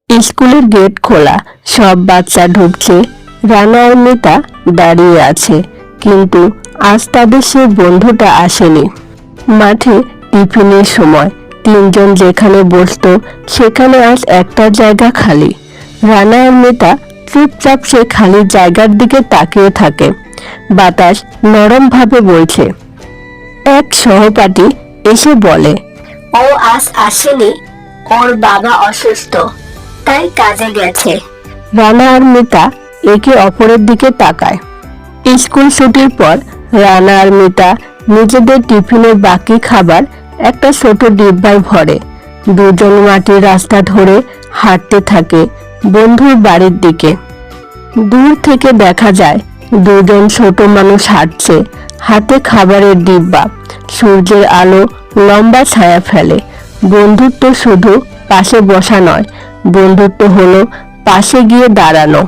স্কুলের গেট খোলা, সব বাচ্চা ঢুকছে। রানা আর মিতা দাঁড়িয়ে আছে, কিন্তু আজ তাদের সে বন্ধুটা আসেনি। মাঠে টিফিনের সময় তিনজন যেখানে বসতো সেখানে আজ একটা জায়গা খালি। রানা আর মিতা চুপচাপ সে খালি জায়গার দিকে তাকিয়ে থাকে। বাতাস নরম ভাবে বইছে। এক সহপাঠী এসে বলে, ও আজ আসেনি, ওর বাবা অসুস্থ, তাই কাজে গেছে। রানা আর মিতা একে অপরের দিকে তাকায়। স্কুল ছুটির পর রানা আর মিতা নিজেদের টিফিনের বাকি খাবার একটা ছোট ডিব্বায় ভরে দুজন মাটির রাস্তা ধরে হাঁটতে থাকে বন্ধুর বাড়ির দিকে। দূর থেকে দেখা যায় দুজন ছোট মানুষ হাঁটছে, হাতে খাবারের ডিব্বা। সূর্যের আলো লম্বা ছায়া ফেলে। বন্ধুত্ব শুধু পাশে বসা নয়, বন্ধুত্ব হলো পাশে গিয়ে দাঁড়ানো।